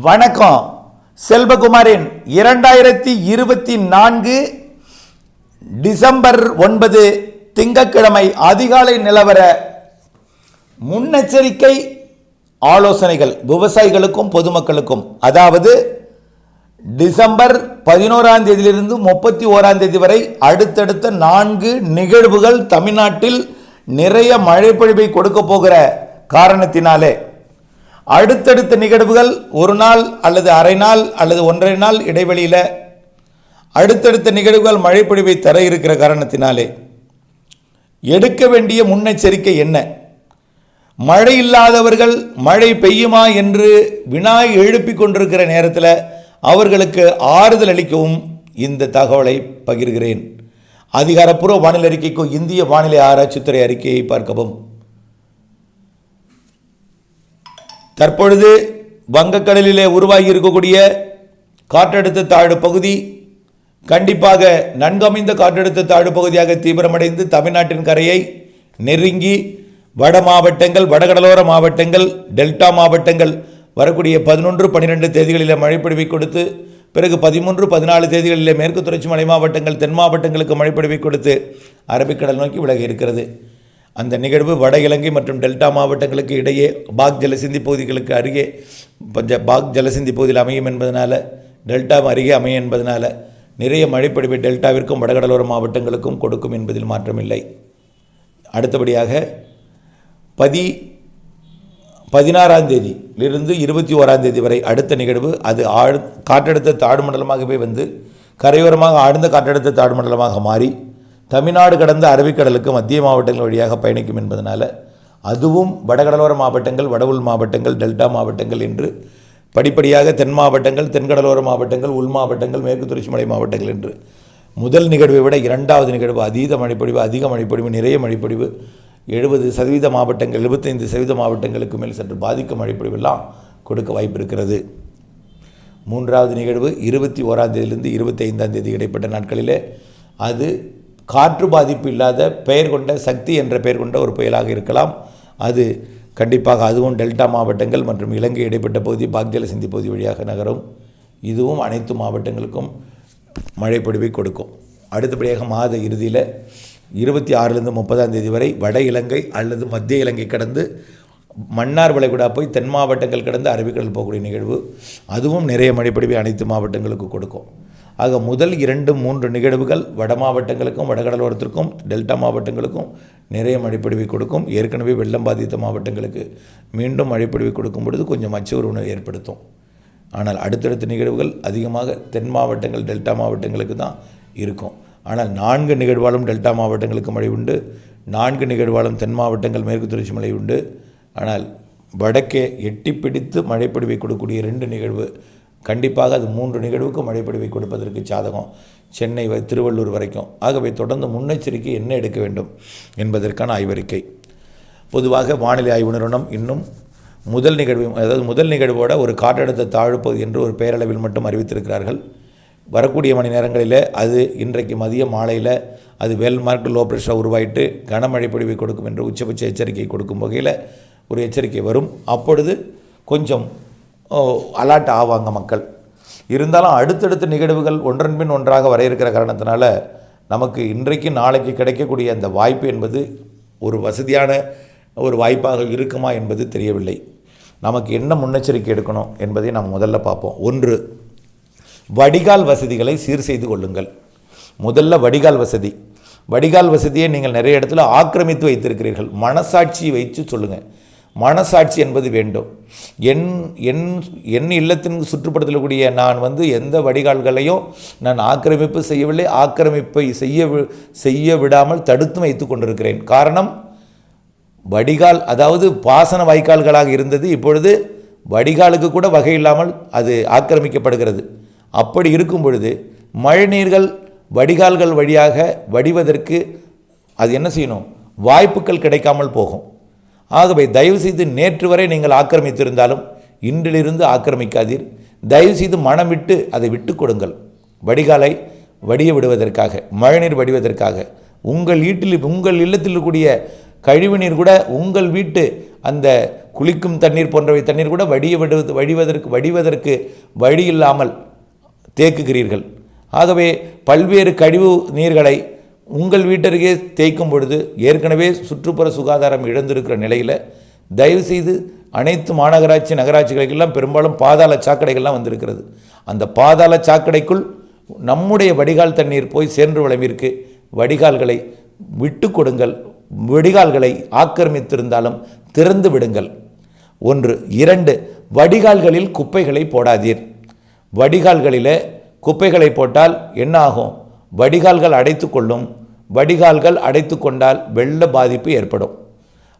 வணக்கம். செல்வகுமாரின் 2024 டிசம்பர் 9 திங்கட்கிழமை அதிகாலை நிலவர முன்னெச்சரிக்கை ஆலோசனைகள் விவசாயிகளுக்கும் பொதுமக்களுக்கும். அதாவது டிசம்பர் 11ஆம் தேதியிலிருந்து 31ஆம் தேதி வரை அடுத்தடுத்த 4 நிகழ்வுகள் தமிழ்நாட்டில் நிறைய மழை பொழிவை கொடுக்க போகிற காரணத்தினாலே அடுத்தடுத்த நிகழ்வுகள் ஒரு நாள் அல்லது அரை நாள் அல்லது ஒன்றரை நாள் இடைவெளியில் அடுத்தடுத்த நிகழ்வுகள் மழை பொழிவை தர இருக்கிற காரணத்தினாலே எடுக்க வேண்டிய முன்னெச்சரிக்கை என்ன? மழை இல்லாதவர்கள் மழை பெய்யுமா என்று வினா எழுப்பிக் கொண்டிருக்கிற நேரத்தில் அவர்களுக்கு ஆறுதல் அளிக்கவும் இந்த தகவலை பகிர்கிறேன். அதிகாரப்பூர்வ வானிலை அறிக்கைக்கும் இந்திய வானிலை ஆராய்ச்சித்துறை அறிக்கையை பார்க்கவும். தற்பொழுது வங்கக்கடலிலே உருவாகி இருக்கக்கூடிய காற்றழுத்த தாழ்வு பகுதி கண்டிப்பாக நன்கமைந்த காற்றழுத்த தாழ்வு பகுதியாக தீவிரமடைந்து தமிழ்நாட்டின் கரையை நெருங்கி வட மாவட்டங்கள், வடகடலோர மாவட்டங்கள், டெல்டா மாவட்டங்கள் வரக்கூடிய 11, 12 தேதிகளில் மழைப்பொழிவை கொடுத்து பிறகு 13, 14 தேதிகளில் மேற்கு தொடர்ச்சி மலை மாவட்டங்கள், தென் மாவட்டங்களுக்கு மழைப்பொழிவை கொடுத்து அரபிக்கடல் நோக்கி விலகி இருக்கிறது. அந்த நிகழ்வு வட இலங்கை மற்றும் டெல்டா மாவட்டங்களுக்கு இடையே பாக் ஜலசிந்தி பகுதிகளுக்கு அருகே பாக் ஜலசிந்தி பகுதியில் அமையும் என்பதனால, டெல்டா அருகே அமையும் என்பதனால நிறைய மழைப்பொழிவை டெல்டாவிற்கும் வடகடலோர மாவட்டங்களுக்கும் கொடுக்கும் என்பதில் மாற்றமில்லை. அடுத்தபடியாக 16ஆம் தேதியிலிருந்து 21ஆம் தேதி வரை அடுத்த நிகழ்வு அது காற்றழுத்த தாழ்வு மண்டலமாகவே வந்து கரையோரமாக ஆழ்ந்த காற்றழுத்த தாழ்வு மண்டலமாக மாறி தமிழ்நாடு கடந்த அரபிக்கடலுக்கு மத்திய மாவட்டங்கள் வழியாக பயணிக்கும் என்பதனால அதுவும் வடகடலோர மாவட்டங்கள், வட உள் மாவட்டங்கள், டெல்டா மாவட்டங்கள் என்று படிப்படியாக தென் மாவட்டங்கள், தென்கடலோர மாவட்டங்கள், உள் மாவட்டங்கள், மேற்கு தொடர்ச்சி மலை மாவட்டங்கள் என்று முதல் நிகழ்வை விட இரண்டாவது நிகழ்வு அதீத மழைப்பொழிவு, அதிக மழைப்பொழிவு, நிறைய மழைப்பொழிவு 70% மாவட்டங்கள், 75% மாவட்டங்களுக்கு மேல் சற்று பாதிக்கும் மழைப்பொழிவெல்லாம் கொடுக்க வாய்ப்பு இருக்கிறது. மூன்றாவது நிகழ்வு 21ஆம் தேதியிலிருந்து 25ஆம் தேதி இடைப்பட்ட நாட்களிலே அது காற்று பாதிப்பு இல்லாத பெயர் கொண்ட சக்தி என்ற பெயர் கொண்ட ஒரு புயலாக இருக்கலாம். அது கண்டிப்பாக அதுவும் டெல்டா மாவட்டங்கள் மற்றும் இலங்கை இடைப்பட்ட பகுதி பாக் ஜலசிந்தி பகுதி வழியாக நகரும். இதுவும் அனைத்து மாவட்டங்களுக்கும் மழை பொழிவை கொடுக்கும். அடுத்தபடியாக மாத இறுதியில் 26லேருந்து 30ஆம் தேதி வரை வட இலங்கை அல்லது மத்திய இலங்கை கடந்து மன்னார் வளைகுடா போய் தென் மாவட்டங்கள் கடந்து அரபிக்கடல் போகக்கூடிய நிகழ்வு அதுவும் நிறைய மழைப்பொழிவை அனைத்து மாவட்டங்களுக்கு கொடுக்கும். ஆக முதல் 2, 3 நிகழ்வுகள் வட மாவட்டங்களுக்கும் வடகடலோரத்திற்கும் டெல்டா மாவட்டங்களுக்கும் நிறைய மழைப்பொழிவை கொடுக்கும். ஏற்கனவே வெள்ளம் பாதித்த மாவட்டங்களுக்கு மீண்டும் மழைப்பொழிவை கொடுக்கும் பொழுது கொஞ்சம் அச்சூறு உணர்வு ஏற்படுத்தும். ஆனால் அடுத்தடுத்த நிகழ்வுகள் அதிகமாக தென் மாவட்டங்கள், டெல்டா மாவட்டங்களுக்கு தான் இருக்கும். ஆனால் 4 நிகழ்வாலும் டெல்டா மாவட்டங்களுக்கு மழை உண்டு, 4 நிகழ்வாலும் தென் மாவட்டங்கள், மேற்கு தொடர்ச்சி மழை உண்டு. ஆனால் வடக்கே எட்டி பிடித்து மழைப்பொழிவை கொடுக்கக்கூடிய 2 நிகழ்வு கண்டிப்பாக அது 3 நிகழ்வுக்கு மழைப்பொழிவை கொடுப்பதற்கு சாதகம், சென்னை திருவள்ளூர் வரைக்கும். ஆகவே தொடர்ந்து முன்னெச்சரிக்கை என்ன எடுக்க வேண்டும் என்பதற்கான ஆய்வறிக்கை. பொதுவாக வானிலை ஆய்வு நிறுவனம் இன்னும் முதல் நிகழ்வோட ஒரு காற்றழுத்த தாழ்வு பகுதி என்று ஒரு பெயரளவில் மட்டும் அறிவித்திருக்கிறார்கள். வரக்கூடிய மணி நேரங்களில் அது இன்றைக்கு மதிய மாலையில் அது வேல்மார்க் லோ ப்ரெஷராக உருவாயிட்டு கனமழை பொழிவை கொடுக்கும் என்று உச்சபட்ச எச்சரிக்கை கொடுக்கும் வகையில் ஒரு எச்சரிக்கை வரும். அப்பொழுது கொஞ்சம் அலர்ட் ஆவாங்க மக்கள். இருந்தாலும் அடுத்தடுத்த நிகழ்வுகள் ஒன்றன் பின் ஒன்றாக வர இருக்கிற காரணத்தினால நமக்கு இன்றைக்கு நாளைக்கு கிடைக்கக்கூடிய அந்த வாய்ப்பு என்பது ஒரு வசதியான ஒரு வாய்ப்பாக இருக்குமா என்பது தெரியவில்லை. நமக்கு என்ன முன்னெச்சரிக்கை எடுக்கணும் என்பதை நாம் முதல்ல பார்ப்போம். 1, வடிகால் வசதிகளை சீர் செய்து கொள்ளுங்கள். முதல்ல வடிகால் வசதியை நீங்கள் நிறைய இடத்துல ஆக்கிரமித்து வைத்திருக்கிறீர்கள். மனசாட்சி வைத்து சொல்லுங்கள். மனசாட்சி என்பது வேண்டும். என் இல்லத்தின் சுற்றுப்புறத்தில் நான் எந்த வடிகால்களையும் நான் ஆக்கிரமிப்பு செய்யவில்லை, ஆக்கிரமிப்பை செய்ய விடாமல் தடுத்து வைத்து கொண்டிருக்கிறேன். காரணம், வடிகால் அதாவது பாசன வாய்க்கால்களாக இருந்தது, இப்பொழுது வடிகாலுக்கு கூட வகை இல்லாமல் அது ஆக்கிரமிக்கப்படுகிறது. அப்படி இருக்கும் பொழுது மழைநீர்கள் வடிகால்கள் வழியாக வடிவதற்கு அது என்ன செய்யணும், வாய்ப்புகள் கிடைக்காமல் போகும். ஆகவே தயவுசெய்து நேற்று வரை நீங்கள் ஆக்கிரமித்திருந்தாலும் இன்றிலிருந்து ஆக்கிரமிக்காதீர். தயவுசெய்து மனம் விட்டு அதை விட்டு கொடுங்கள். வடிகாலை வடிய விடுவதற்காக, மழைநீர் வடிவதற்காக உங்கள் இல்லத்தில் இருக்கக்கூடிய கழிவுநீர் கூட உங்கள் வீட்டு அந்த குளிக்கும் தண்ணீர் போன்றவை தண்ணீர் கூட வடிவதற்கு வழி இல்லாமல் தேக்குகிறீர்கள். ஆகவே பல்வேறு கழிவு நீர்களை உங்கள் வீட்டருகே தேய்க்கும் பொழுது ஏற்கனவே சுற்றுப்புற சுகாதாரம் இழந்திருக்கிற நிலையில் தயவுசெய்து அனைத்து மாநகராட்சி நகராட்சிகளுக்கெல்லாம் பெரும்பாலும் பாதாள சாக்கடைகள்லாம் வந்திருக்கிறது. அந்த பாதாள சாக்கடைக்குள் நம்முடைய வடிகால் தண்ணீர் போய் சென்று விளம்பிற்கு வடிகால்களை விட்டு கொடுங்கள். வடிகால்களை ஆக்கிரமித்திருந்தாலும் திறந்து விடுங்கள். 1. 2. வடிகால்களில் குப்பைகளை போடாதீர். வடிகால்களில் குப்பைகளை போட்டால் என்ன ஆகும்? வடிகால்கள் அடைத்து கொள்ளும். வடிகால்கள் அடைத்து கொண்டால் வெள்ள பாதிப்பு ஏற்படும்.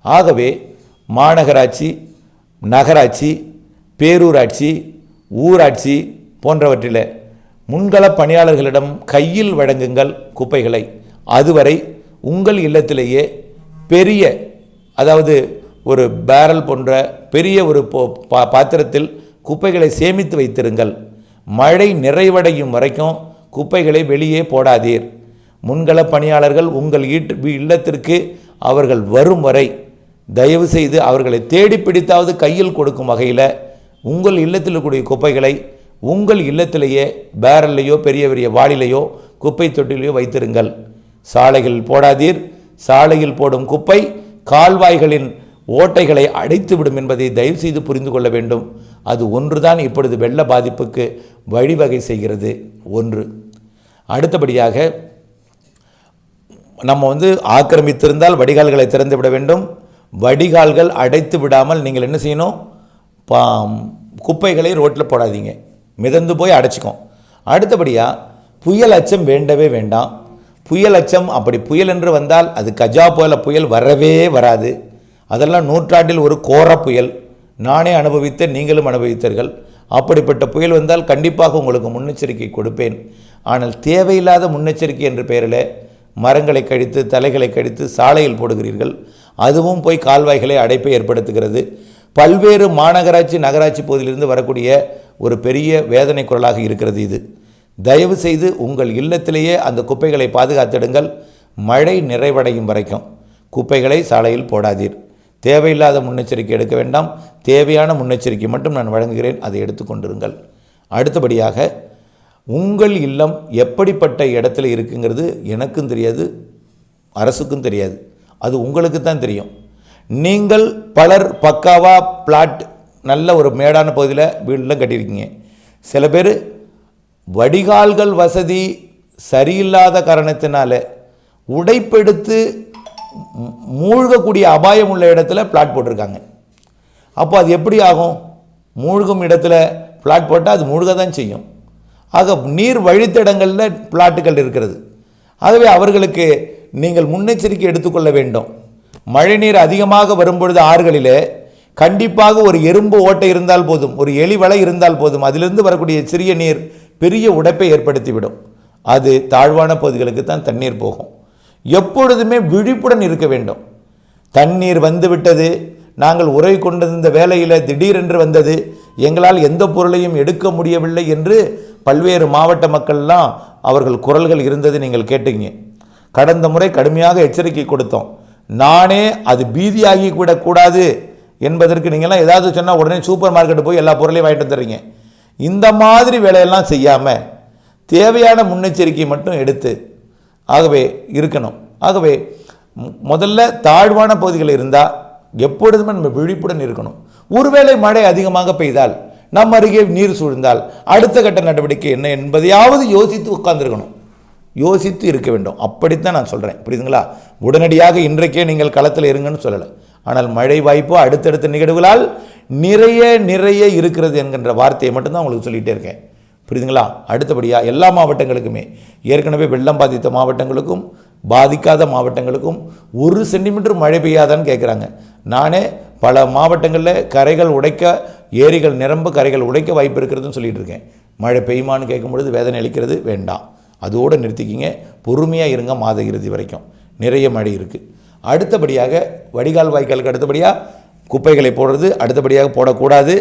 ஆகவே மாநகராட்சி, நகராட்சி, பேரூராட்சி, ஊராட்சி போன்றவற்றில் முன்கள பணியாளர்களிடம் கையில் வழங்குங்கள் குப்பைகளை. அதுவரை உங்கள் இல்லத்திலேயே பெரிய, அதாவது ஒரு பேரல் போன்ற பெரிய ஒரு பாத்திரத்தில் குப்பைகளை சேமித்து வைத்திருங்கள். மழை நிறைவடையும் வரைக்கும் குப்பைகளை வெளியே போடாதீர். முன்கள பணியாளர்கள் உங்கள் இல்லத்திற்கு அவர்கள் வரும் வரை தயவு செய்து அவர்களை தேடி பிடித்தாவது கையில் கொடுக்கும் வகையில் உங்கள் இல்லத்தில் இருக்கக்கூடிய குப்பைகளை உங்கள் இல்லத்திலேயே பேரல்லையோ பெரிய பெரிய வாளிலையோ குப்பை தொட்டிலையோ வைத்திருங்கள். சாலைகளில் போடாதீர். சாலையில் போடும் குப்பை கால்வாய்களின் ஓட்டைகளை அடைத்துவிடும் என்பதை தயவு செய்து புரிந்து கொள்ள வேண்டும். அது ஒன்றுதான் இப்பொழுது வெள்ள பாதிப்புக்கு வழிவகை செய்கிறது. 1. அடுத்தபடியாக நம்ம ஆக்கிரமித்திருந்தால் வடிகால்களை திறந்து விட வேண்டும். வடிகால்கள் அடைத்து விடாமல் நீங்கள் என்ன செய்யணும்? குப்பைகளை ரோட்டில் போடாதீங்க, மிதந்து போய் அடைச்சிக்கும். அடுத்தபடியாக புயல் அச்சம் வேண்டவே வேண்டாம். புயல் அச்சம், அப்படி புயல் என்று வந்தால் அது கஜா போல புயல் வரவே வராது. அதெல்லாம் நூற்றாண்டில் ஒரு கோர புயல். நானே அனுபவித்தேன், நீங்களும் அனுபவித்தீர்கள். அப்படிப்பட்ட புயல் வந்தால் கண்டிப்பாக உங்களுக்கு முன்னெச்சரிக்கை கொடுப்பேன். ஆனால் தேவையில்லாத முன்னெச்சரிக்கை என்ற பெயரில் மரங்களை கழித்து தலைகளை கழித்து சாலையில் போடுகிறீர்கள். அதுவும் போய் கால்வாய்களை அடைப்பை ஏற்படுத்துகிறது. பல்வேறு மாநகராட்சி நகராட்சி பகுதியிலிருந்து வரக்கூடிய ஒரு பெரிய வேதனை குரலாக இருக்கிறது இது. தயவு செய்து உங்கள் இல்லத்திலேயே அந்த குப்பைகளை பாதுகாத்திடுங்கள். மழை நிறைவடையும் வரைக்கும் குப்பைகளை சாலையில் போடாதீர். தேவையில்லாத முன்னெச்சரிக்கை எடுக்க வேண்டாம். தேவையான முன்னெச்சரிக்கை மட்டும் நான் வழங்குகிறேன், அதை எடுத்துக்கொண்டிருங்கள். அடுத்தபடியாக உங்கள் இல்லம் எப்படிப்பட்ட இடத்துல இருக்குங்கிறது எனக்கும் தெரியாது, அரசுக்கும் தெரியாது. அது உங்களுக்கு தான் தெரியும். நீங்கள் பலர் பக்காவாக பிளாட் நல்ல ஒரு மேடான பகுதியில் வீடெல்லாம் கட்டியிருக்கீங்க. சில பேர் வடிகால்கள் வசதி சரியில்லாத காரணத்தினால உடைப்பெடுத்து மூழ்கக்கூடிய அபாயம் உள்ள இடத்துல பிளாட் போட்டிருக்காங்க. அப்போ அது எப்படி ஆகும்? மூழ்கும் இடத்துல பிளாட் போட்டால் அது மூழ்க தான் செய்யும். ஆக நீர் வழித்தடங்களில் பிளாட்டுகள் இருக்கிறது. ஆகவே அவர்களுக்கு நீங்கள் முன்னெச்சரிக்கை எடுத்துக்கொள்ள வேண்டும். மழைநீர் அதிகமாக வரும்பொழுது ஆறுகளில் கண்டிப்பாக ஒரு எறும்பு ஓட்டை இருந்தால் போதும், ஒரு எலி வலை இருந்தால் போதும், அதிலிருந்து வரக்கூடிய சிறிய நீர் பெரிய உடைப்பை ஏற்படுத்திவிடும். அது தாழ்வான பகுதிகளுக்கு தான் தண்ணீர் போகும். எப்பொழுதுமே விழிப்புடன் இருக்க வேண்டும். தண்ணீர் வந்துவிட்டது, நாங்கள் உரை கொண்டிருந்த வேலையில் திடீரென்று வந்தது, எங்களால் எந்த பொருளையும் எடுக்க முடியவில்லை என்று பல்வேறு மாவட்ட மக்கள்லாம் அவர்கள் குரல்கள் இருந்தது நீங்கள் கேட்டீங்க. கடந்த முறை கடுமையாக எச்சரிக்கை கொடுத்தோம். நானே அது பீதியாகி விடக்கூடாது என்பதற்கு நீங்கள்லாம் ஏதாவது சொன்னால் உடனே சூப்பர் மார்க்கெட்டு போய் எல்லா பொருளையும் வாங்கிட்டு வந்துடுறீங்க. இந்த மாதிரி வேலையெல்லாம் செய்யாமல் தேவையான முன்னெச்சரிக்கை மட்டும் எடுத்து ஆகவே இருக்கணும். ஆகவே முதல்ல தாழ்வான பகுதிகள் இருந்தால் எப்பொழுதுமே நம்ம விழிப்புடன் இருக்கணும். ஒருவேளை மழை அதிகமாக பெய்தால், நம்ம அருகே நீர் சூழ்ந்தால் அடுத்த கட்ட நடவடிக்கை என்ன என்பதையாவது யோசித்து உட்கார்ந்துருக்கணும், யோசித்து இருக்க வேண்டும். அப்படித்தான் நான் சொல்கிறேன், புரியுதுங்களா? உடனடியாக இன்றைக்கே நீங்கள் களத்தில் இருங்கன்னு சொல்லலை. ஆனால் மழை வாய்ப்பு அடுத்தடுத்த நிகழ்வுகளால் நிறைய இருக்கிறது என்கின்ற வார்த்தையை மட்டும்தான் உங்களுக்கு சொல்லிகிட்டே இருக்கேன், புரியுதுங்களா? அடுத்தபடியாக எல்லா மாவட்டங்களுக்குமே, ஏற்கனவே வெள்ளம் பாதித்த மாவட்டங்களுக்கும் பாதிக்காத மாவட்டங்களுக்கும் 1 சென்டிமீட்டர் மழை பெய்யாதான்னு கேட்குறாங்க. நானே பல மாவட்டங்களில் கரைகள் உடைக்க, ஏரிகள் நிரம்ப கரைகள் உடைக்க வாய்ப்பு இருக்கிறதுன்னு சொல்லிகிட்டு இருக்கேன். மழை பெய்யுமான்னு கேட்கும் பொழுது வேதனை அளிக்கிறது வேண்டாம், அதோடு நிறுத்திக்கிங்க, பொறுமையாக இருங்க. மாத இறுதி வரைக்கும் நிறைய மழை இருக்குது. அடுத்தபடியாக வடிகால் வாய்க்காலுக்கு அடுத்தபடியாக குப்பைகளை போடுறது, அடுத்தபடியாக போடக்கூடாது.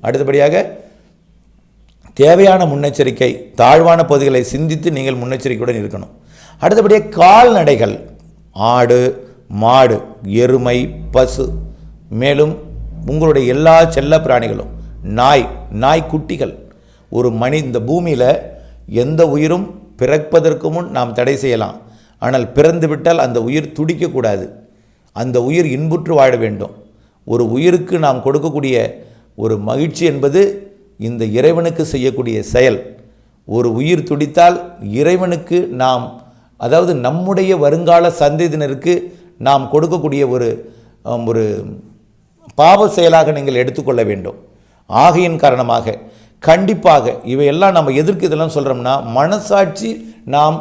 அடுத்தபடியாக தேவையான முன்னெச்சரிக்கை, தாழ்வான பகுதிகளை சிந்தித்து நீங்கள் முன்னெச்சரிக்கையுடன் இருக்கணும். அடுத்தபடியாக கால்நடைகள், ஆடு, மாடு, எருமை, பசு, மேலும் உங்களுடைய எல்லா செல்ல பிராணிகளும், நாய்க்குட்டிகள், ஒரு இந்த பூமியில் எந்த உயிரும் பிறப்பதற்கு முன் நாம் தடை செய்யலாம். ஆனால் பிறந்து விட்டால் அந்த உயிர் துடிக்கக்கூடாது. அந்த உயிர் இன்புற்று வாழ வேண்டும். ஒரு உயிருக்கு நாம் கொடுக்கக்கூடிய ஒரு மகிழ்ச்சி என்பது இந்த இறைவனுக்கு செய்யக்கூடிய செயல். ஒரு உயிர் துடித்தால் இறைவனுக்கு நாம், அதாவது நம்முடைய வருங்கால சந்ததியினருக்கு நாம் கொடுக்கக்கூடிய ஒரு பாவ செயலாக நீங்கள் எடுத்துக்கொள்ள வேண்டும். ஆகையின் காரணமாக கண்டிப்பாக இவையெல்லாம் நம்ம எதற்கு இதெல்லாம் சொல்கிறோம்னா, மனசாட்சி நாம்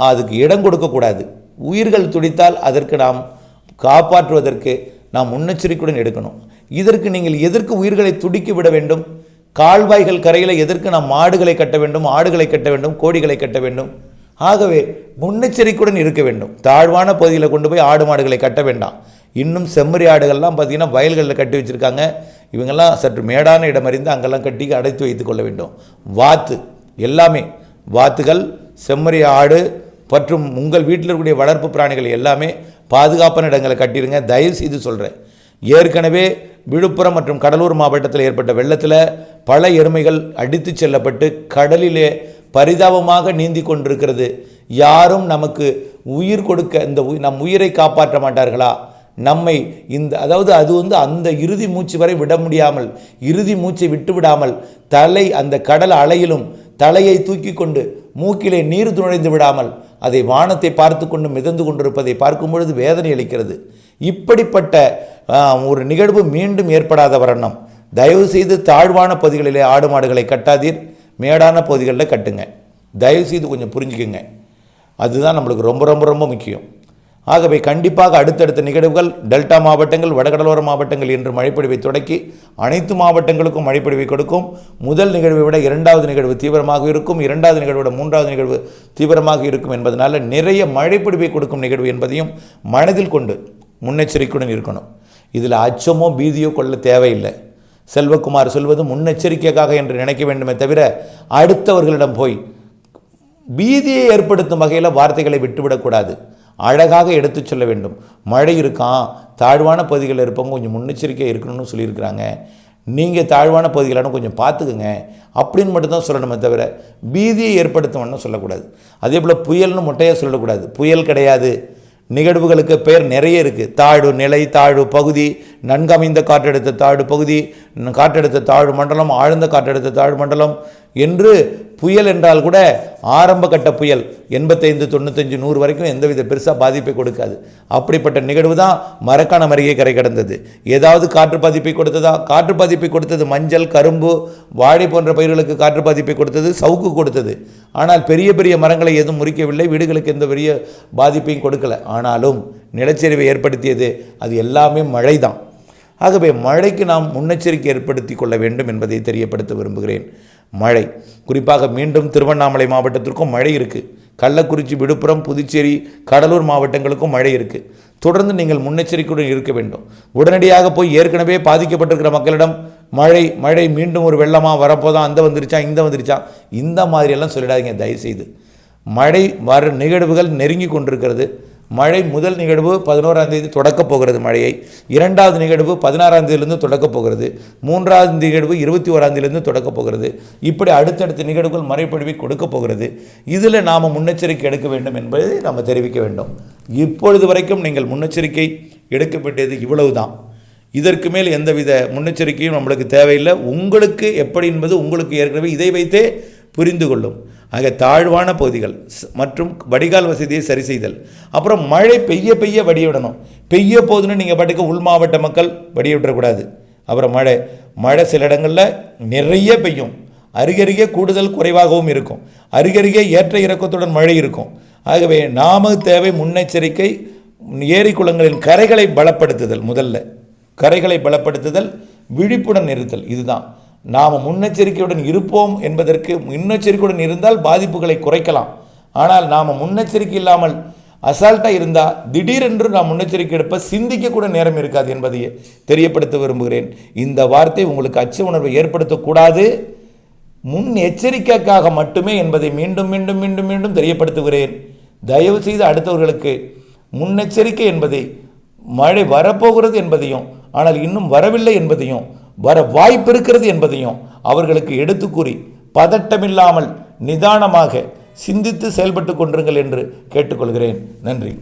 அதுக்கு இடம் கொடுக்கக்கூடாது. உயிர்கள் துடித்தால் அதற்கு நாம் காப்பாற்றுவதற்கு நாம் முன்னெச்சரிக்கையுடன் எடுக்கணும். இதற்கு நீங்கள் எதற்கு உயிர்களை துடிக்க விட வேண்டும்? கால்வாய்கள் கரையில் எதற்கு நாம் மாடுகளை கட்ட வேண்டும், ஆடுகளை கட்ட வேண்டும், கோழிகளை கட்ட வேண்டும்? ஆகவே முன்னெச்சரிக்கையுடன் இருக்க வேண்டும். தாழ்வான பகுதியில் கொண்டு போய் ஆடு மாடுகளை கட்ட வேண்டாம். இன்னும் செம்மறி ஆடுகள்லாம் பார்த்திங்கன்னா வயல்களில் கட்டி வச்சுருக்காங்க. இவங்கெல்லாம் சற்று மேடான இடம் அறிந்து அங்கெல்லாம் கட்டி அடைத்து வைத்து கொள்ள வேண்டும். எல்லாமே வாத்துகள், செம்மறி ஆடு மற்றும் உங்கள் வீட்டில் இருக்கக்கூடிய வளர்ப்பு பிராணிகள் எல்லாமே பாதுகாப்பான இடங்களை கட்டிடுங்க. தயவு செய்து சொல்கிறேன். ஏற்கனவே விழுப்புரம் மற்றும் கடலூர் மாவட்டத்தில் ஏற்பட்ட வெள்ளத்தில் பல எருமைகள் அடித்து செல்லப்பட்டு கடலிலே பரிதாபமாக நீந்தி கொண்டிருக்கிறது. யாரும் நமக்கு உயிர் கொடுக்க நம் உயிரை காப்பாற்ற மாட்டார்களா? நம்மை அதாவது அது அந்த இறுதி மூச்சு வரை விட முடியாமல், இறுதி மூச்சை விட்டு விடாமல் அந்த கடல் அலையிலும் தலையை தூக்கி கொண்டு மூக்கிலே நீர் நுழைந்து விடாமல் அதை வானத்தை பார்த்து கொண்டு மிதந்து கொண்டிருப்பதை பார்க்கும் பொழுது வேதனை அளிக்கிறது. இப்படிப்பட்ட ஒரு நிகழ்வு மீண்டும் ஏற்படாத வண்ணம் தயவு செய்து தாழ்வான பகுதிகளிலே ஆடு மாடுகளை கட்டாதீர், மேடான பகுதிகளில் கட்டுங்க. தயவு செய்து கொஞ்சம் புரிஞ்சுக்குங்க. அதுதான் நம்மளுக்கு ரொம்ப ரொம்ப ரொம்ப முக்கியம். ஆகவே கண்டிப்பாக அடுத்தடுத்த நிகழ்வுகள் டெல்டா மாவட்டங்கள், வடகடலோர மாவட்டங்கள் என்று மழைப்பொழிவை தொடக்கி அனைத்து மாவட்டங்களுக்கும் மழைப்பொழிவை கொடுக்கும். முதல் நிகழ்வை விட இரண்டாவது நிகழ்வு தீவிரமாக இருக்கும், இரண்டாவது நிகழ்வை விட மூன்றாவது நிகழ்வு தீவிரமாக இருக்கும் என்பதனால நிறைய மழைப்பொழிவை கொடுக்கும் நிகழ்வு என்பதையும் மனதில் கொண்டு முன்னெச்சரிக்கையுடன் இருக்கணும். இதில் அச்சமோ பீதியோ கொள்ள தேவையில்லை. செல்வகுமார் சொல்வது முன்னெச்சரிக்கைக்காக என்று நினைக்க வேண்டுமே தவிர அடுத்தவர்களிடம் போய் பீதியை ஏற்படுத்தும் வகையில் வார்த்தைகளை விட்டுவிடக்கூடாது. அழகாக எடுத்து சொல்ல வேண்டும். மழை இருக்கான், தாழ்வான பகுதிகளில் இருப்பவங்க கொஞ்சம் முன்னெச்சரிக்கையாக இருக்கணும்னு சொல்லியிருக்கிறாங்க, நீங்கள் தாழ்வான பகுதிகளெல்லாம் கொஞ்சம் பார்த்துக்குங்க அப்படின்னு மட்டும்தான் சொல்லணுமே தவிர பீதியை ஏற்படுத்தணும்னு சொல்லக்கூடாது. அதே போல் புயல்னு மொட்டையாக சொல்லக்கூடாது. புயல் கிடையாது. நிகழ்வுகளுக்கு பெயர் நிறைய இருக்குது. தாழ்வு நிலை, தாழ்வு பகுதி, நன்கமைந்த காற்றழுத்த தாழ்வு பகுதி, காற்றழுத்த தாழ்வு மண்டலம், ஆழ்ந்த காற்றழுத்த தாழ்வு மண்டலம் என்று புயல் என்றால் கூட ஆரம்ப கட்ட புயல் 85, 95, 100 வரைக்கும் எந்தவித பெருசாக பாதிப்பை கொடுக்காது. அப்படிப்பட்ட நிகழ்வு தான் மரக்காணம் அருகே கரை கடந்தது. ஏதாவது காற்று பாதிப்பை கொடுத்ததா? காற்று பாதிப்பை கொடுத்தது மஞ்சள், கரும்பு, வாழை போன்ற பயிர்களுக்கு காற்று பாதிப்பை கொடுத்தது, சவுக்கு கொடுத்தது. ஆனால் பெரிய பெரிய மரங்களை எதுவும் முறிக்கவில்லை, வீடுகளுக்கு எந்த பெரிய பாதிப்பையும் கொடுக்கல. ஆனாலும் நிலச்சரிவை ஏற்படுத்தியது அது எல்லாமே மழை தான். ஆகவே மழைக்கு நாம் முன்னெச்சரிக்கை ஏற்படுத்தி கொள்ள வேண்டும் என்பதை தெரியப்படுத்த விரும்புகிறேன். மழை குறிப்பாக மீண்டும் திருவண்ணாமலை மாவட்டத்திற்கும் மழை இருக்குது. கள்ளக்குறிச்சி, விழுப்புரம், புதுச்சேரி, கடலூர் மாவட்டங்களுக்கும் மழை இருக்குது. தொடர்ந்து நீங்கள் முன்னெச்சரிக்கையுடன் இருக்க வேண்டும். உடனடியாக போய் ஏற்கனவே பாதிக்கப்பட்டிருக்கிற மக்களிடம் மழை மீண்டும் ஒரு வெள்ளமாக வரப்போதான், அந்த வந்துருச்சா இந்த வந்துருச்சா இந்த மாதிரியெல்லாம் சொல்லிடாதீங்க தயவுசெய்து. மழை வர நிகழ்வுகள் நெருங்கி கொண்டிருக்கிறது. மழை முதல் நிகழ்வு 11ஆம் தேதி தொடக்கப் போகிறது மழையை. இரண்டாவது நிகழ்வு 16ஆம் தேதியிலிருந்து தொடக்கப் போகிறது. மூன்றாவது நிகழ்வு 21ஆம் தேதியிலிருந்து தொடக்கப் போகிறது. இப்படி அடுத்தடுத்த நிகழ்வுகள் மழைப்பொழிவை கொடுக்க போகிறது. இதில் நாம் முன்னெச்சரிக்கை எடுக்க வேண்டும் என்பதை நாம் தெரிவிக்க வேண்டும். இப்பொழுது வரைக்கும் நீங்கள் முன்னெச்சரிக்கை எடுக்க வேண்டியது இவ்வளவு தான். இதற்கு மேல் எந்தவித முன்னெச்சரிக்கையும் நம்மளுக்கு தேவையில்லை. உங்களுக்கு எப்படி என்பது உங்களுக்கு ஏற்கனவே இதை வைத்தே புரிந்து கொள்ளும். ஆக தாழ்வான பகுதிகள் மற்றும் வடிகால் வசதியை சரி செய்தல். அப்புறம் மழை பெய்ய வடிவிடணும். பெய்ய போதுன்னு நீங்கள் பாட்டுக்கு உள் மாவட்ட மக்கள் வடிவிடக்கூடாது. அப்புறம் மழை சில இடங்களில் நிறைய பெய்யும், அருகருகே கூடுதல் குறைவாகவும் இருக்கும், அருகருகே ஏற்ற இறக்கத்துடன் மழை இருக்கும். ஆகவே நாம தேவை முன்னெச்சரிக்கை. ஏரி குளங்களின் கரைகளை பலப்படுத்துதல், முதல்ல கரைகளை பலப்படுத்துதல், விழிப்புடன் இருத்தல். இதுதான் நாம் முன்னெச்சரிக்கையுடன் இருப்போம் என்பதற்கு. முன்னெச்சரிக்கையுடன் இருந்தால் பாதிப்புகளை குறைக்கலாம். ஆனால் நாம் முன்னெச்சரிக்கை இல்லாமல் அசால்ட்டாக இருந்தால் திடீரென்று நாம் முன்னெச்சரிக்கை எடுப்ப சிந்திக்கக்கூட நேரம் இருக்காது என்பதை தெரியப்படுத்த விரும்புகிறேன். இந்த வார்த்தை உங்களுக்கு அச்ச உணர்வை ஏற்படுத்தக்கூடாது, முன் எச்சரிக்கைக்காக மட்டுமே என்பதை மீண்டும் மீண்டும் மீண்டும் மீண்டும் தெரியப்படுத்துகிறேன். தயவு செய்து அடுத்தவர்களுக்கு முன்னெச்சரிக்கை என்பதை, மழை வரப்போகிறது என்பதையும் ஆனால் இன்னும் வரவில்லை என்பதையும் வர வாய்ப்பு இருக்கிறது என்பதையும் அவர்களுக்கு எடுத்து கூறி பதட்டமில்லாமல் நிதானமாக சிந்தித்து செயல்பட்டு கொண்டிருங்கள் என்று கேட்டுக்கொள்கிறேன். நன்றி.